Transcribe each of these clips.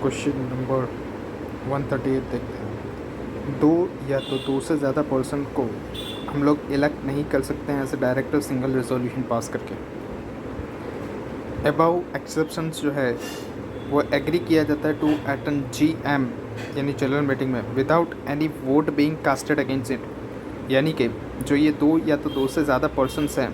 Question number 138 देखते हैं। दो या तो दो से ज़्यादा पर्सन को हम लोग इलेक्ट नहीं कर सकते हैं as a director single resolution pass करके। अबाउ एक्सेप्शंस जो है वो एग्री किया जाता है टू अटेंड GM यानी जनरल मीटिंग में without any vote being casted against it. यानी कि जो ये दो या तो दो से ज़्यादा पर्सनस हैं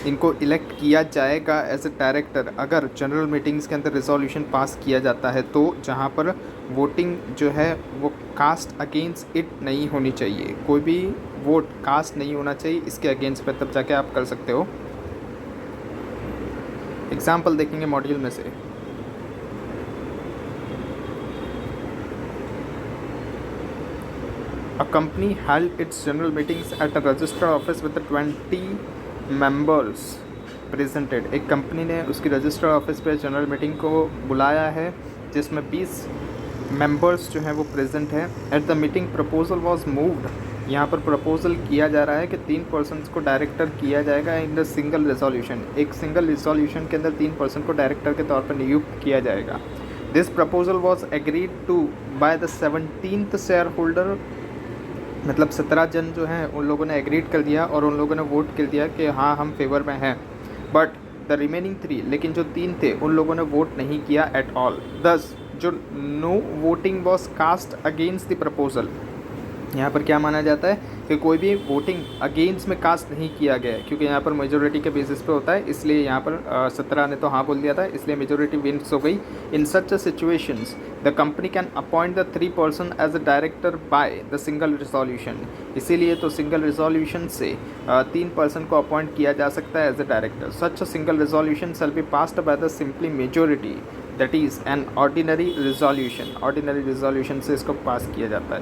इनको इलेक्ट किया जाएगा एज ए डायरेक्टर अगर जनरल मीटिंग्स के अंदर रिजोल्यूशन पास किया जाता है, तो जहाँ पर वोटिंग जो है वो कास्ट अगेंस्ट इट नहीं होनी चाहिए, कोई भी वोट कास्ट नहीं होना चाहिए इसके अगेंस्ट पे, तब जाके आप कर सकते हो। एग्जाम्पल देखेंगे मॉड्यूल में से। A company held its general meetings at a registered office with 20 members presented। एक कंपनी ने उसकी रजिस्टर्ड ऑफिस पे जनरल मीटिंग को बुलाया है जिसमें 20 मेंबर्स जो हैं वो प्रेजेंट हैं। At the meeting proposal was moved, यहाँ पर प्रपोजल किया जा रहा है कि 3 पर्सनस को डायरेक्टर किया जाएगा इन द सिंगल रेजोल्यूशन। एक सिंगल रेजोल्यूशन के अंदर 3 पर्सन को डायरेक्टर के तौर पर नियुक्त किया जाएगा। This proposal was agreed to by the 17th share holder, मतलब 17 जन जो हैं उन लोगों ने एग्रीड कर दिया और उन लोगों ने वोट कर दिया कि हाँ हम फेवर में हैं। बट द रिमेनिंग 3, लेकिन जो 3 थे उन लोगों ने वोट नहीं किया एट ऑल। दस जो no voting was cast against the proposal, यहाँ पर क्या माना जाता है कि कोई भी वोटिंग अगेंस्ट में कास्ट नहीं किया गया है, क्योंकि यहाँ पर मेजोरिटी के बेसिस पे होता है, इसलिए यहाँ पर 17 ने तो हाँ बोल दिया था, इसलिए मेजोरिटी विन्स हो गई। In such situations the company can appoint the 3 person as a director by the single resolution. इसीलिए तो सिंगल रिजोल्यूशन से 3 पर्सन को अपॉइंट किया जा सकता है as a director. Such a single resolution shall be passed by the simply majority, that is an ordinary resolution. Ordinary resolution से इसको पास किया जाता है।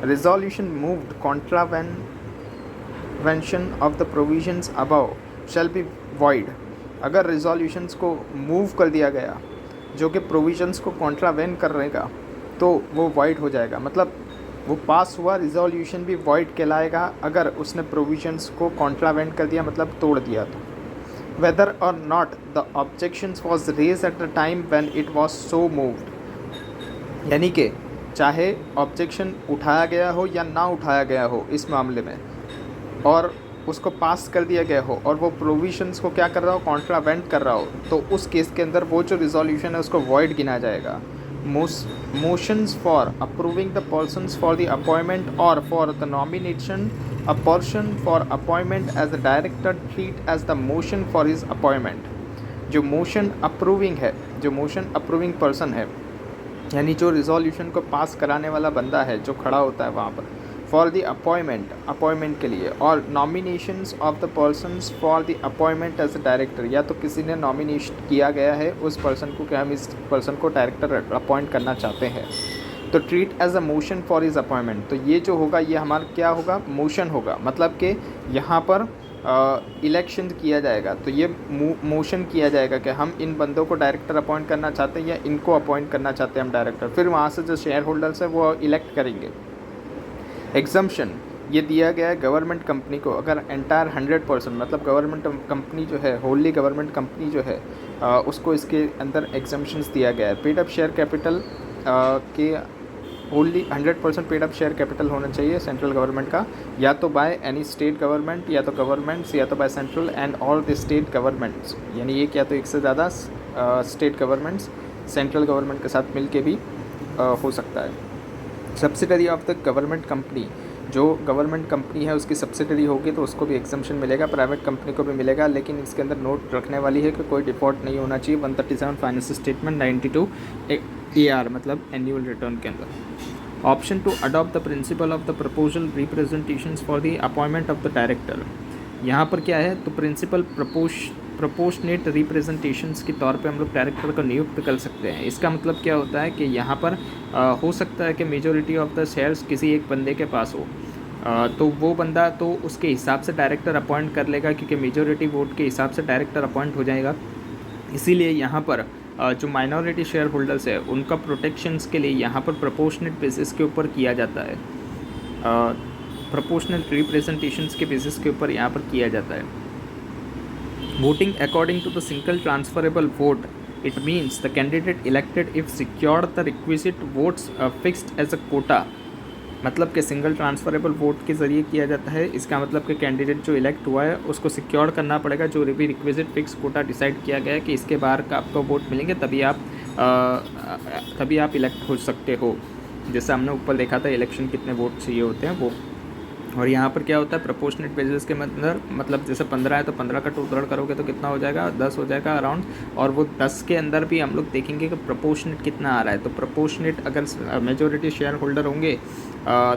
Resolution moved contravention of the provisions above shall be void। अगर resolutions को move कर दिया गया जो कि provisions को contravene कर रहेगा तो वो void हो जाएगा, मतलब वो पास हुआ resolution भी void कहलाएगा अगर उसने provisions को contravene कर दिया, मतलब तोड़ दिया तो। Whether or not the objections was raised at the time when it was so moved, यानी कि चाहे ऑब्जेक्शन उठाया गया हो या ना उठाया गया हो इस मामले में, और उसको पास कर दिया गया हो और वो प्रोविजंस को क्या कर रहा हो, कॉन्ट्रावेंट कर रहा हो, तो उस केस के अंदर वो जो रिजोल्यूशन है उसको वॉइड गिना जाएगा। Motions for approving the persons for the appointment और for the nomination a person for appointment as a director treat as the motion for his appointment. जो मोशन अप्रूविंग है, जो मोशन अप्रूविंग पर्सन है, यानी जो resolution को पास कराने वाला बंदा है जो खड़ा होता है वहाँ पर, फॉर द अपॉइंटमेंट, अपॉइंटमेंट के लिए, और nominations of the persons for the appointment as a director, या तो किसी ने नॉमिनेशन किया गया है उस पर्सन को कि हम इस पर्सन को डायरेक्टर अपॉइंट करना चाहते हैं, तो treat as a motion for his appointment. तो ये जो होगा ये हमारा क्या होगा, मोशन होगा, मतलब कि यहाँ पर इलेक्शन किया जाएगा तो ये मोशन किया जाएगा कि हम इन बंदों को डायरेक्टर अपॉइंट करना चाहते हैं या इनको अपॉइंट करना चाहते हैं हम डायरेक्टर। फिर वहाँ से जो शेयर होल्डर्स है वो इलेक्ट करेंगे। एग्जम्पशन ये दिया गया है गवर्नमेंट कंपनी को, अगर एंटायर 100%, मतलब गवर्नमेंट कंपनी जो है, होली गवर्नमेंट कंपनी जो है, उसको इसके अंदर एग्जम्पशंस दिया गया है। पेड अप शेयर कैपिटल के only 100% paid up share capital होना चाहिए सेंट्रल गवर्नमेंट का, या तो बाय एनी स्टेट गवर्नमेंट, या तो गवर्नमेंट्स, या तो by central and all the state governments, यानी एक या तो एक से ज़्यादा स्टेट गवर्नमेंट्स सेंट्रल गवर्नमेंट के साथ मिल के भी हो सकता है। Subsidiary of the government company, जो गवर्नमेंट कंपनी है उसकी सब्सिडरी होगी तो उसको भी एग्जम्पशन मिलेगा, प्राइवेट कंपनी को भी मिलेगा, लेकिन इसके अंदर नोट रखने वाली है कि कोई डिफ़ॉल्ट नहीं होना चाहिए। 137 फाइनेंशियल स्टेटमेंट 92 AR, मतलब एनुअल रिटर्न के अंदर। Option to adopt the principle of the proposal representations for the appointment of the director. यहाँ पर क्या है, तो प्रिंसिपल प्रपोर्शनेट रिप्रेजेंटेशंस के तौर पे हम लोग डायरेक्टर को नियुक्त कर सकते हैं। इसका मतलब क्या होता है कि यहाँ पर हो सकता है कि मेजॉरिटी ऑफ द शेयर्स किसी एक बंदे के पास हो, तो वो बंदा तो उसके हिसाब से डायरेक्टर अपॉइंट कर लेगा, क्योंकि मेजॉरिटी वोट के हिसाब से डायरेक्टर अपॉइंट हो जाएगा। इसीलिए यहाँ पर जो माइनॉरिटी शेयर होल्डर्स है उनका प्रोटेक्शंस के लिए यहाँ पर प्रोपोर्शनेट बेसिस के ऊपर किया जाता है, प्रोपोर्शनल रिप्रेजेंटेशंस के बेसिस के ऊपर यहाँ पर किया जाता है। Voting according to the single transferable vote, it means the candidate elected if secured the requisite votes fixed as a quota. मतलब कि सिंगल ट्रांसफरेबल वोट के ज़रिए किया जाता है। इसका मतलब कि कैंडिडेट जो इलेक्ट हुआ है उसको सिक्योर करना पड़ेगा, जो भी रिक्विजिट फिक्स कोटा डिसाइड किया गया है कि इसके बाहर का आपको वोट मिलेंगे तभी आप इलेक्ट हो सकते हो। जैसे हमने ऊपर देखा था इलेक्शन कितने वोट चाहिए होते हैं वो। और यहाँ पर क्या होता है, प्रोपोर्शनेट बेसिस के अंदर, मतलब जैसे 15 है तो 15 का 2/3 करोगे तो कितना हो जाएगा, 10 हो जाएगा अराउंड। और वो 10 के अंदर भी हम लोग देखेंगे कि प्रोपोर्शनेट कितना आ रहा है। तो प्रोपोर्शनेट अगर मेजोरिटी शेयर होल्डर होंगे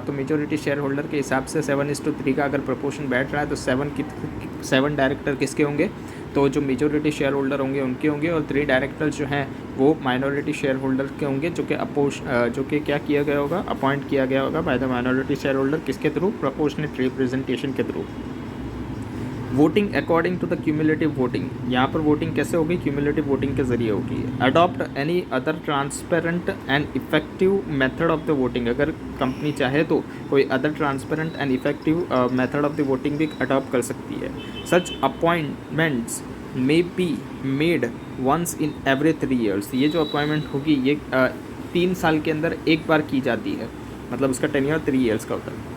तो मेजोरिटी शेयर होल्डर के हिसाब से 7:3 का अगर प्रोपोर्शन बैठ रहा है तो 7 डायरेक्टर किसके होंगे, तो जो मेजोरिटी शेयर होल्डर होंगे उनके होंगे, और 3 डायरेक्टर जो हैं वो माइनॉरिटी शेयर होल्डर के होंगे, जो कि क्या किया गया होगा, अपॉइंट किया गया होगा by the minority share holder, किसके थ्रू, प्रोपोर्शनेट रिप्रेजेंटेशन के through. Voting according to the cumulative voting, यहाँ पर वोटिंग कैसे होगी, क्यूमुलेटिव वोटिंग के जरिए होगी। Adopt any other transparent and effective method of the voting, अगर कंपनी चाहे तो कोई other transparent and effective method of the voting भी अडॉप्ट कर सकती है। Such appointments may be made once in every 3 years, ये जो अपॉइंटमेंट होगी ये 3 साल के अंदर एक बार की जाती है, मतलब उसका टेन्योर 3 years का होता है।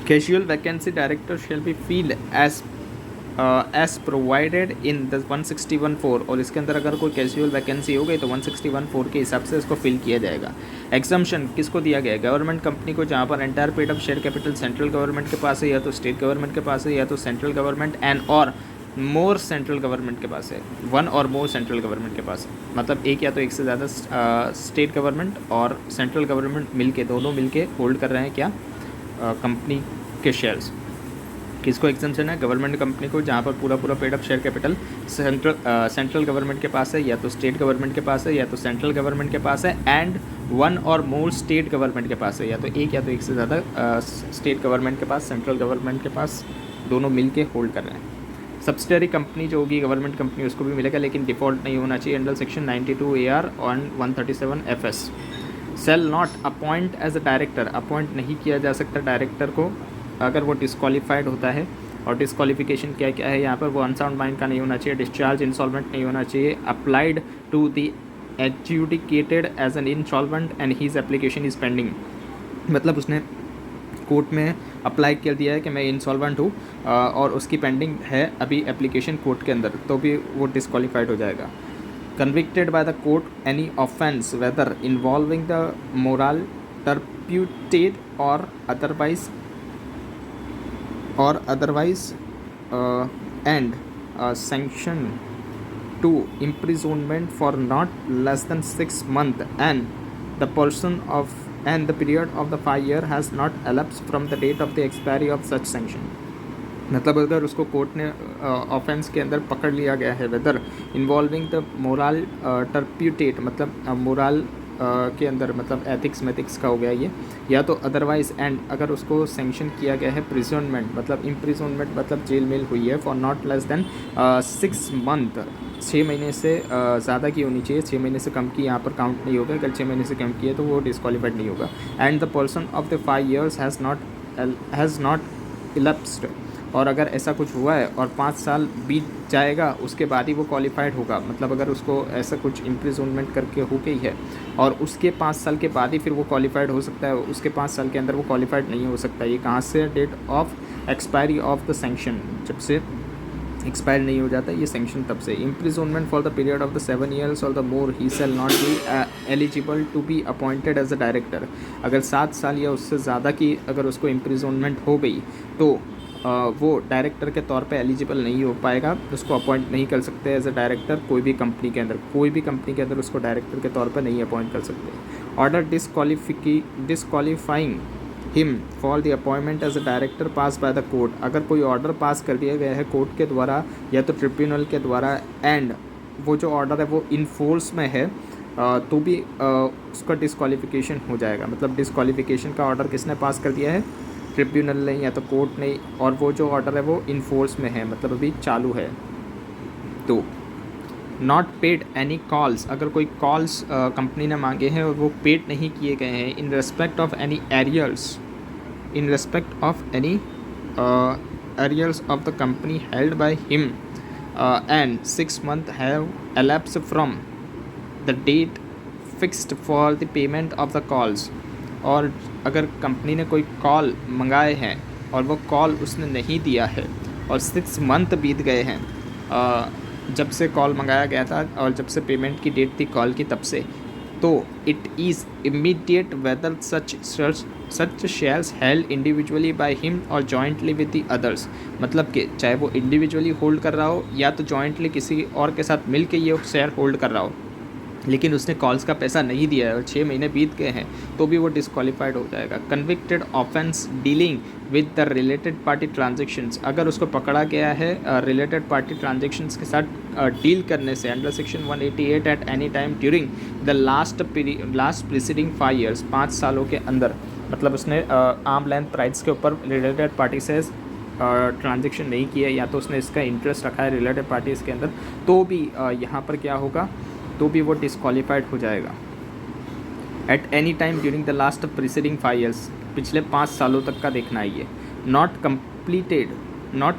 Casual vacancy director shall be filled as provided in the 161(4), और इसके अंदर अगर कोई कैजुअल वैकेंसी हो गई तो 161(4) के हिसाब से इसको फिल किया जाएगा। एग्जम्पशन किसको दिया गया है, गवर्नमेंट कंपनी को, जहाँ पर entire paid up share capital central government के पास है, या तो स्टेट गवर्नमेंट के पास है, या तो सेंट्रल गवर्नमेंट एंड और मोर सेंट्रल गवर्नमेंट के पास है, 1 और मोर सेंट्रल गवर्नमेंट के पास है, मतलब एक या तो एक से ज़्यादा स्टेट गवर्नमेंट और सेंट्रल गवर्नमेंट मिलके, दोनों मिलके होल्ड कर रहे हैं क्या, कंपनी के शेयर्स। किसको एग्जम्पशन है, गवर्नमेंट कंपनी को, जहाँ पर पूरा paid up share capital central government के पास है, या तो स्टेट गवर्नमेंट के पास है, या तो सेंट्रल गवर्नमेंट के पास है, एंड 1 और मोर स्टेट गवर्नमेंट के पास है, या तो एक से ज़्यादा स्टेट गवर्नमेंट के पास, सेंट्रल गवर्नमेंट के पास, दोनों मिल के होल्ड कर रहे हैं। सब्सिडरी कंपनी जो होगी गवर्नमेंट कंपनी, उसको भी मिलेगा, लेकिन डिफ़ॉल्ट नहीं होना चाहिए अंडर सेक्शन 92 AR और 137 FS। Shall not appoint as a director, appoint नहीं किया जा सकता डायरेक्टर को अगर वो डिस्क्वालीफाइड होता है। और डिस्क्वालिफिकेशन क्या क्या है यहाँ पर, वो अनसाउंड माइंड का नहीं होना चाहिए, डिस्चार्ज इंसॉल्वेंट नहीं होना चाहिए, applied to the adjudicated as an insolvent and his application is pending, मतलब उसने कोर्ट में अप्लाई कर दिया है कि मैं इंसॉल्वेंट हूँ और उसकी पेंडिंग है अभी एप्लीकेशन कोर्ट के अंदर, तो भी वो डिस्क्वालीफाइड हो जाएगा। Convicted by the court any offence whether involving the moral turpitude और otherwise and sanction to imprisonment for not less than 6 months, and the period of the 5 year has not elapsed from the date of the expiry of such sanction। मतलब अगर उसको court ने offence के अंदर पकड़ लिया गया है, वेदर इन्वॉल्विंग द मोरल टर्प्यूटेट, मतलब मोरल के अंदर, मतलब एथिक्स मेथिक्स का हो गया ये, या तो अदरवाइज एंड, अगर उसको सेंक्शन किया गया है प्रिजनमेंट, मतलब इम्प्रिजनमेंट मतलब जेल मेल हुई है, for not less than 6 months, 6 महीने से ज़्यादा की होनी चाहिए, 6 महीने से कम की यहाँ पर काउंट नहीं होगा, अगर 6 महीने से कम की है तो वो डिस्क्वालीफाइड नहीं होगा। And the person of the 5 years has not elapsed, और अगर ऐसा कुछ हुआ है और 5 साल बीत जाएगा उसके बाद ही वो क्वालिफाइड होगा, मतलब अगर उसको ऐसा कुछ इम्प्रिजनमेंट करके हो गई है और उसके 5 साल के बाद ही फिर वो क्वालिफाइड हो सकता है, उसके 5 साल के अंदर वो क्वालिफाइड नहीं हो सकता। ये कहाँ से, date of expiry of the sanction, जब से एक्सपायर नहीं हो जाता ये सेंक्शन तब से। Imprisonment for the period of the 7 years और the more he shall not be eligible to be appointed as a director, अगर 7 साल या उससे ज़्यादा की अगर उसको इम्प्रिजनमेंट हो गई तो वो डायरेक्टर के तौर पे एलिजिबल नहीं हो पाएगा, उसको अपॉइंट नहीं कर सकते एज अ डायरेक्टर कोई भी कंपनी के अंदर उसको डायरेक्टर के तौर पे नहीं अपॉइंट कर सकते। Order disqualifying him for the appointment as a director pass by the court, अगर कोई ऑर्डर पास कर दिया गया है कोर्ट के द्वारा या तो ट्रिब्यूनल के द्वारा, एंड वो जो ऑर्डर है वो इन फोर्स में है, तो भी उसका डिस्क्वालिफिकेशन हो जाएगा। मतलब डिस्क्वालिफिकेशन का ऑर्डर किसने पास कर दिया है, ट्रिब्यूनल ने या तो कोर्ट ने, और वो जो ऑर्डर है वो इन फोर्स में है, मतलब अभी चालू है। तो नॉट पेड एनी कॉल्स, अगर कोई कॉल्स कंपनी ने मांगे हैं और वो पेड नहीं किए गए हैं, in respect of any arrears, in respect of any arrears of the company held by him and 6 months have elapsed from the date fixed for the payment of the calls. और अगर company ने कोई call मंगाए हैं और वो call उसने नहीं दिया है और 6 मंथ बीत गए हैं जब से कॉल मंगाया गया था और जब से पेमेंट की डेट थी कॉल की तब से, तो it is immediate whether such shares held individually by him और जॉइंटली विद द अदर्स। मतलब कि चाहे वो इंडिविजुअली होल्ड कर रहा हो या तो जॉइंटली किसी और के साथ मिल के ये शेयर होल्ड कर रहा हो, लेकिन उसने कॉल्स का पैसा नहीं दिया है और 6 महीने बीत गए हैं, तो भी वो डिस्क्वालीफाइड हो जाएगा। Convicted offence dealing with the related party transactions, अगर उसको पकड़ा गया है रिलेटेड पार्टी ट्रांजेक्शंस के साथ डील करने से under section 188 at any time during the last preceding 5 years, 5 सालों के अंदर, मतलब उसने आर्म लेंथ प्राइस के ऊपर रिलेटेड पार्टी से ट्रांजेक्शन नहीं किया या तो उसने इसका इंटरेस्ट रखा है रिलेटेड पार्टीज़ के अंदर, तो भी यहाँ पर क्या होगा, तो भी वो डिस्क्वालीफाइड हो जाएगा। At any time during the last preceding 5 years, पिछले 5 सालों तक का देखना है ये। नॉट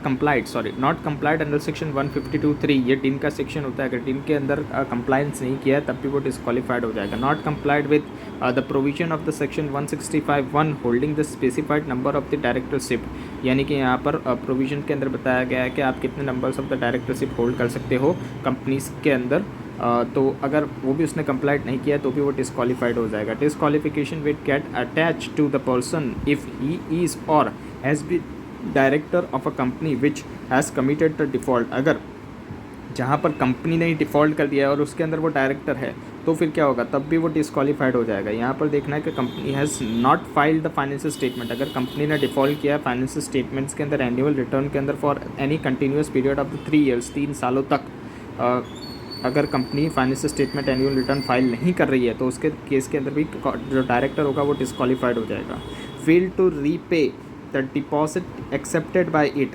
कंप्लाइड अंडर सेक्शन 152(3), ये डिन का सेक्शन होता है, अगर डिन के अंदर कंप्लाइंस नहीं किया है तब भी वो डिस्क्वालीफाइड हो जाएगा। Not complied with the provision of the section 165(1) holding the specified number of the directorship, यानी कि यहाँ पर प्रोविजन के अंदर बताया गया है कि आप कितने numbers of the directorship hold कर सकते हो कंपनीज के अंदर, तो अगर वो भी उसने कंप्लाइंट नहीं किया तो भी वो डिस्क्वालीफाइड हो जाएगा। Disqualification will get attach to the person if he is और has be director of a company which has committed the default, अगर जहाँ पर कंपनी ने डिफ़ॉल्ट कर दिया है और उसके अंदर वो डायरेक्टर है तो फिर क्या होगा, तब भी वो डिस्क्वालीफाइड हो जाएगा। यहाँ पर देखना है कि company has not filed the financial statement, अगर कंपनी ने डिफ़ॉल्ट किया है फाइनेंशियल स्टेटमेंट्स के अंदर एनुअल रिटर्न के अंदर for any continuous period of the 3 years, 3 सालों तक अगर company financial statement annual return file नहीं कर रही है तो उसके केस के अंदर भी जो डायरेक्टर होगा वो डिस्क्वालीफाइड हो जाएगा। Fail to repay the deposit accepted by it,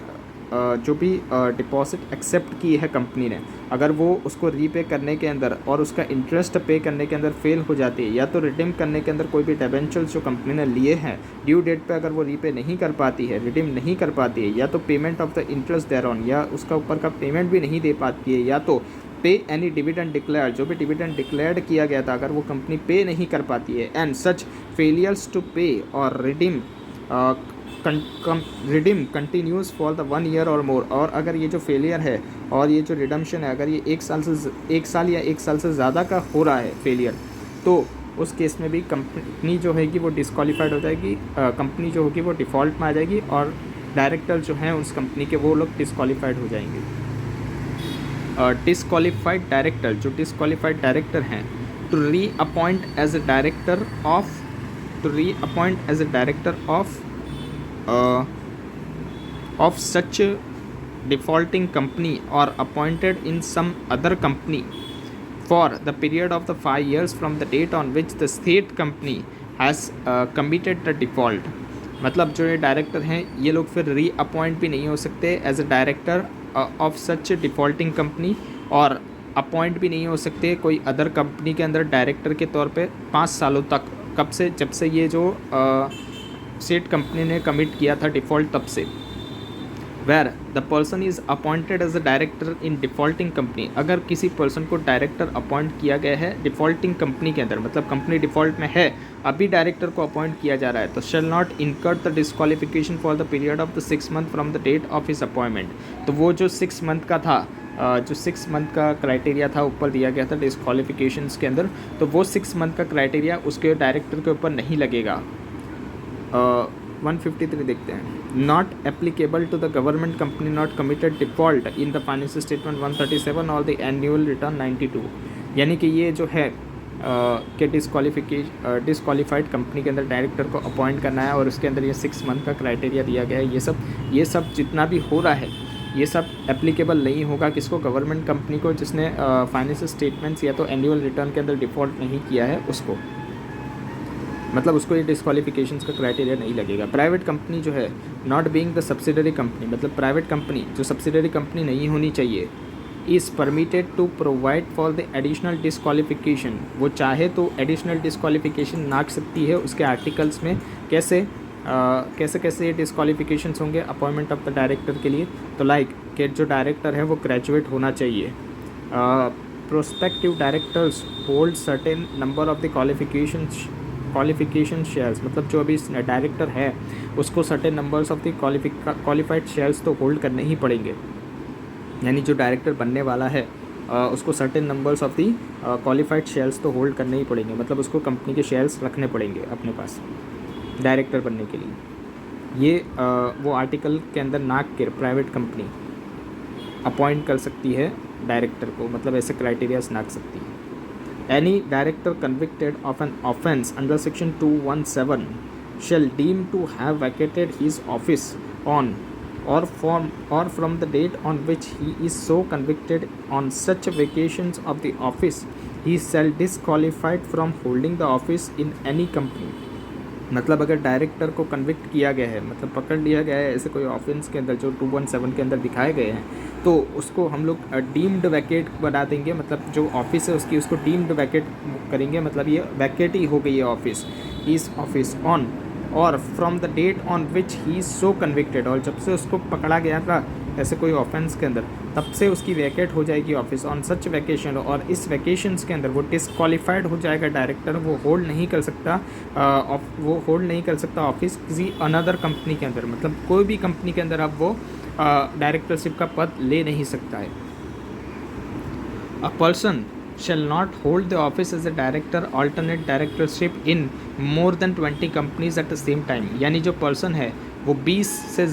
जो भी डिपॉजिट एक्सेप्ट की है कंपनी ने, अगर वो उसको रीपे करने के अंदर और उसका इंटरेस्ट पे करने के अंदर फेल हो जाती है या तो रिडीम करने के अंदर कोई भी डिबेंचर्स जो कंपनी ने लिए हैं ड्यू डेट पे अगर वो रीपे नहीं कर पाती है, रिडीम नहीं कर पाती है, या तो payment of the interest thereon, या उसका ऊपर का पेमेंट भी नहीं दे पाती है, या तो पे एनी डिविडेंड डिक्लेयर, जो भी डिविडेंड डिक्लेयर्ड किया गया था अगर वो कंपनी पे नहीं कर पाती है, एंड सच फेलियर्स टू पे और redeem continuous for the 1 year और मोर, और अगर ये जो फेलियर है और ये जो रिडम्पशन है अगर ये 1 साल या 1 साल से ज़्यादा का हो रहा है फेलियर, तो उस केस में भी कंपनी जो है वो डिस्क्वालीफाइड हो जाएगी, कंपनी जो होगी वो डिफ़ॉल्ट में आ जाएगी और डायरेक्टर जो हैं उस कंपनी के वो लोग डिस्क्वालीफाइड हो जाएंगे। डिस्क्वालीफाइड डायरेक्टर, जो डिस्क्वालीफाइड डायरेक्टर हैं, to re appoint as a director of such defaulting company और appointed in some other company for the period of the 5 years from the date on which the state company has committed the default. मतलब जो ये director हैं ये लोग फिर री appoint भी नहीं हो सकते as a director of such defaulting company, और अपॉइंट भी नहीं हो सकते कोई अदर कंपनी के अंदर डायरेक्टर के तौर पे 5 सालों तक, कब से, जब से ये जो स्टेट कंपनी ने कमिट किया था डिफ़ॉल्ट तब से। Where the person is appointed as a director in defaulting company, अगर किसी पर्सन को डायरेक्टर अपॉइंट किया गया है डिफ़ॉल्टिंग कंपनी के अंदर, मतलब कंपनी डिफ़ॉल्ट में है अभी डायरेक्टर को अपॉइंट किया जा रहा है, तो shall not incurred the disqualification for the period of the 6 month from the date of his appointment. तो वो जो 6 मंथ का था, जो 6 मंथ का क्राइटेरिया था ऊपर दिया गया था डिस्क्वालिफिकेशंस के अंदर, तो वो 6 मंथ का क्राइटेरिया उसके डायरेक्टर के ऊपर नहीं लगेगा। 153 देखते हैं। Not applicable to the government company not committed default in the financial statement 137 और द एनुअल रिटर्न 92, यानी कि ये जो है कि डिस्क्वालीफाइड कंपनी के अंदर डायरेक्टर को अपॉइंट करना है और उसके अंदर ये 6 मंथ का क्राइटेरिया दिया गया है, ये सब जितना भी हो रहा है ये सब एप्लीकेबल नहीं होगा किसको, गवर्नमेंट कंपनी को जिसने फाइनेंशियल स्टेटमेंट्स या तो एनुअल रिटर्न के अंदर डिफ़ॉल्ट नहीं किया है उसको, मतलब उसको ये डिस्क्वालिफिकेशंस का क्राइटेरिया नहीं लगेगा। प्राइवेट कंपनी जो है not being the subsidiary company, मतलब प्राइवेट कंपनी जो सब्सिडरी कंपनी नहीं होनी चाहिए, is permitted to provide for the additional disqualification, वो चाहे तो एडिशनल डिस्क्वालिफिकेशन नाक सकती है उसके आर्टिकल्स में। कैसे? कैसे कैसे डिस्क्वालिफिकेशंस होंगे अपॉइंटमेंट ऑफ द डायरेक्टर के लिए, तो लाइक कि जो डायरेक्टर है वो ग्रेजुएट होना चाहिए, prospective directors hold certain number of the qualification shares, मतलब जो अभी डायरेक्टर है उसको certain numbers of the qualified shares तो होल्ड करने ही पड़ेंगे, यानी जो डायरेक्टर बनने वाला है उसको certain numbers of the qualified shares तो होल्ड करने ही पड़ेंगे, मतलब उसको कंपनी के शेयर्स रखने पड़ेंगे अपने पास डायरेक्टर बनने के लिए। ये वो आर्टिकल के अंदर नाक के प्राइवेट कंपनी अपॉइंट कर सकती है डायरेक्टर को, मतलब ऐसे क्राइटेरियाज नाक सकती है। Any director convicted of an offence under section 217 shall deem to have vacated his office on or from the date on which he is so convicted on such vacations of the office he shall disqualified from holding the office in any company। मतलब अगर director को convict किया गया है, मतलब पकड़ लिया गया है ऐसे कोई ऑफेंस के अंदर जो 217 के अंदर दिखाए गए हैं, तो उसको हम लोग डीम्ड वैकेट बना देंगे, मतलब जो ऑफिस है उसकी उसको डीम्ड वैकेट करेंगे, मतलब ये वैकेट ही हो गई है ऑफिस, इस ऑफिस ऑन और from the date on which he so convicted, और जब से उसको पकड़ा गया था ऐसे कोई ऑफेंस के अंदर तब से उसकी वैकेट हो जाएगी ऑफिस ऑन सच वैकेशन, और इस वैकेशंस के अंदर वो डिस्क्वालीफाइड हो जाएगा डायरेक्टर, वो होल्ड नहीं कर सकता ऑफिस किसी अनदर कंपनी के अंदर, मतलब कोई भी कंपनी के अंदर अब वो डायरेक्टरशिप का पद ले नहीं सकता है। A person shall not hold the office as a director alternate directorship in more than 20 companies at the same time, यानी जो पर्सन है वो 20 से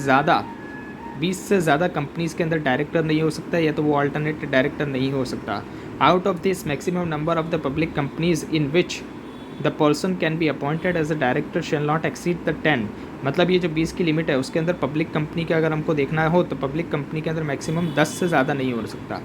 ज़्यादा कंपनीज़ के अंदर डायरेक्टर नहीं हो सकता, या तो वो अल्टरनेट डायरेक्टर नहीं हो सकता। Out of this maximum number of the public companies in which the person can be appointed as a director shall not exceed the 10, मतलब ये जो 20 की लिमिट है उसके अंदर पब्लिक कंपनी का अगर हमको देखना हो तो पब्लिक कंपनी के अंदर मैक्सिमम 10 से ज़्यादा नहीं हो सकता,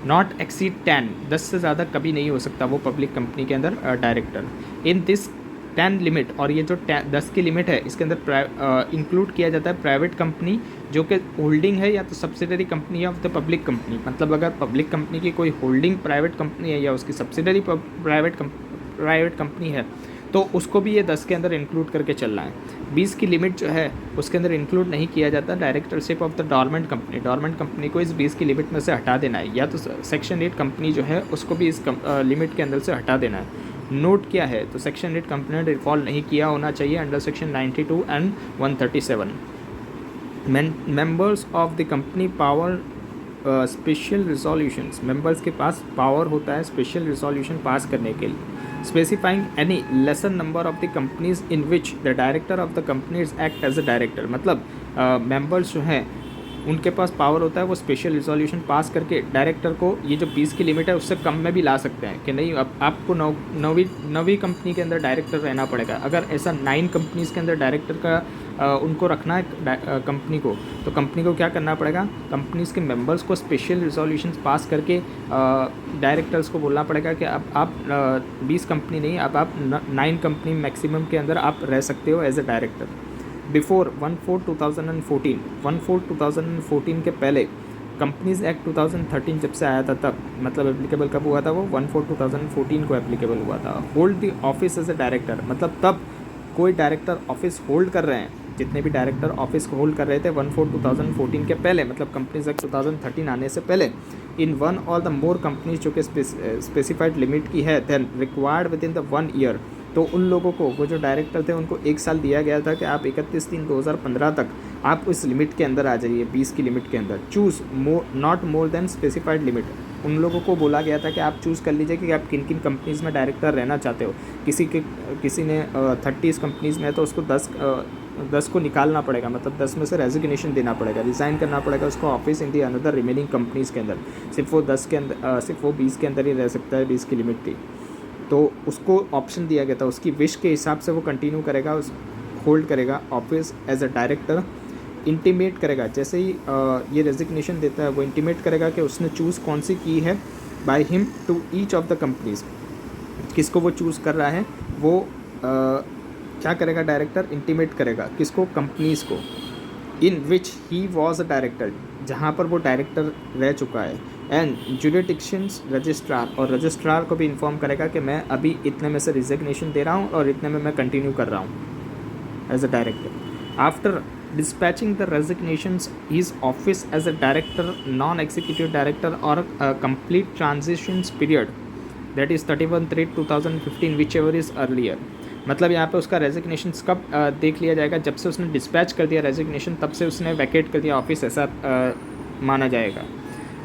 नॉट एक्सीड 10, 10 से ज़्यादा कभी नहीं हो सकता वो पब्लिक कंपनी के अंदर डायरेक्टर। इन दिस 10 लिमिट, और ये जो 10 की लिमिट है इसके अंदर इंक्लूड किया जाता है प्राइवेट कंपनी जो कि होल्डिंग है या तो subsidiary company of the public company, मतलब अगर पब्लिक कंपनी की कोई होल्डिंग प्राइवेट कंपनी है या उसकी सब्सिडरी प्राइवेट कंपनी है तो उसको भी ये 10 के अंदर इंक्लूड करके चलना है। 20 की लिमिट जो है उसके अंदर इंक्लूड नहीं किया जाता directorship of the dormant company को इस 20 की लिमिट में से हटा देना है, या तो सेक्शन 8 कंपनी जो है उसको भी इस लिमिट के अंदर से हटा देना है। नोट क्या है तो सेक्शन 8 कंपनी ने रिफॉल नहीं किया होना चाहिए under section 92 and 137। Members of the company power special resolutions, members के पास पावर होता है स्पेशल रिजोल्यूशन पास करने के लिए, specifying any lesser number of the companies in which the director of the companies act as a director, मतलब members जो हैं उनके पास पावर होता है वो स्पेशल रिजोल्यूशन पास करके डायरेक्टर को ये जो 20 की लिमिट है उससे कम में भी ला सकते हैं कि नहीं अब आपको नौवीं कंपनी के अंदर डायरेक्टर रहना पड़ेगा। अगर ऐसा 9 कंपनीज़ के अंदर डायरेक्टर का उनको रखना है कंपनी को, तो कंपनी को क्या करना पड़ेगा, कंपनीज़ के मेंबर्स को स्पेशल रिजोल्यूशन पास करके डायरेक्टर्स को बोलना पड़ेगा कि अब आप 20 कंपनी नहीं, अब आप 9 कंपनी मैक्सिमम के अंदर आप रह सकते हो एज ए डायरेक्टर। बिफोर 1/4/2014 के पहले कंपनीज एक्ट 2013 जब से आया था तब, मतलब एप्लीकेबल कब हुआ था वो 1/4/2014 को एप्लीकेबल हुआ था। Hold the office as a director, मतलब तब कोई डायरेक्टर ऑफिस होल्ड कर रहे हैं, जितने भी डायरेक्टर ऑफिस को होल्ड कर रहे थे 1/4/2014 के पहले, मतलब कंपनीज एक्ट 2013 आने से पहले, इन वन और द मोर कंपनीज जो कि स्पेसिफाइड लिमिट की है देन रिक्वायर्ड विद इन द 1 ईयर, तो उन लोगों को वो जो डायरेक्टर थे उनको 1 साल दिया गया था कि आप 31/3/2015 तक आप इस लिमिट के अंदर आ जाइए, 20 की लिमिट के अंदर। Choose not more than specified limit, उन लोगों को बोला गया था कि आप चूज़ कर लीजिए कि आप किन किन कंपनीज़ में डायरेक्टर रहना चाहते हो। किसी ने 30 कंपनीज़ में है तो उसको 10 को निकालना पड़ेगा, मतलब 10 में से रेजिग्नेशन देना पड़ेगा, रिज़ाइन करना पड़ेगा उसको office in the another remaining companies के अंदर। सिर्फ वो 20 के अंदर ही रह सकता है, 20 की लिमिट थी, तो उसको ऑप्शन दिया गया था, उसकी विश के हिसाब से वो कंटिन्यू करेगा, होल्ड करेगा office as a director. Intimate करेगा, जैसे ही ये रेजिग्नेशन देता है वो इंटीमेट करेगा कि उसने चूज़ कौन सी की है by him to each of the companies, किसको वो चूज़ कर रहा है वो क्या करेगा डायरेक्टर, इंटीमेट करेगा किसको, कंपनीज़ को, इन विच ही वॉज अ डायरेक्टर, जहाँ पर वो डायरेक्टर रह चुका है, एंड जुरिडिक्शंस रजिस्ट्रार, और रजिस्ट्रार को भी इन्फॉर्म करेगा कि मैं अभी इतने में से रिजिग्नेशन दे रहा हूँ और इतने में मैं कंटिन्यू कर रहा हूँ as a director. After dispatching the resignations his office as a director, non-executive director or a complete transitions period that is 31/3/2015 whichever is earlier। मतलब यहाँ पे उसका रेजिग्नेशन कब देख लिया जाएगा, जब से उसने डिस्पैच कर दिया रेजिग्नेशन तब से उसने वैकेट कर दिया ऑफिस, ऐसा माना जाएगा।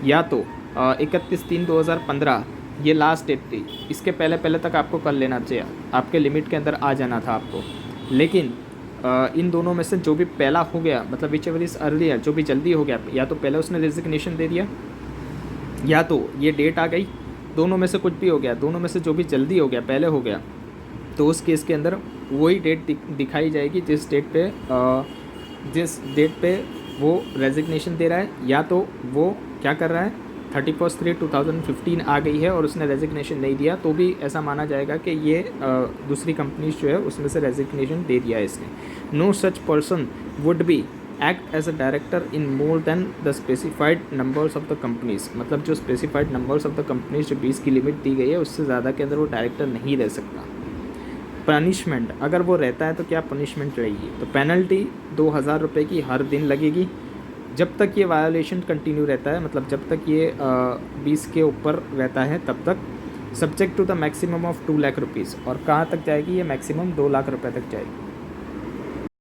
या तो 31/3/2015 ये लास्ट डेट थी, इसके पहले पहले तक आपको कर लेना चाहिए, आपके लिमिट के अंदर आ जाना था आपको। लेकिन इन दोनों में से जो भी पहला हो गया, मतलब विच एवर इज़ अर्लियर, जो भी जल्दी हो गया, या तो पहले उसने रेजिग्नेशन दे दिया या तो ये डेट आ गई, दोनों में से कुछ भी हो गया, दोनों में से जो भी जल्दी हो गया, पहले हो गया, तो उस केस के अंदर वही डेट दिखाई जाएगी जिस डेट पे वो रेजिग्नेशन दे रहा है, या तो वो क्या कर रहा है 31/3/2015 आ गई है और उसने रेजिग्नेशन नहीं दिया, तो भी ऐसा माना जाएगा कि ये दूसरी कंपनीज जो है उसमें से रेजिग्नेशन दे दिया है इसने। No such person would be act as a director in more than the specified numbers of the companies, मतलब जो specified numbers of the companies जो 20 की लिमिट दी गई है उससे ज़्यादा के अंदर वो डायरेक्टर नहीं रह सकता। पनिशमेंट, अगर वो रहता है तो क्या पनिशमेंट रहेगी, तो पेनल्टी 2000 रुपये की हर दिन लगेगी जब तक ये वायोलेशन कंटिन्यू रहता है, मतलब जब तक ये 20 के ऊपर रहता है तब तक, subject to the maximum of 2 lakh rupees. और कहाँ तक जाएगी ये, मैक्सिमम 2 लाख रुपए तक जाएगी।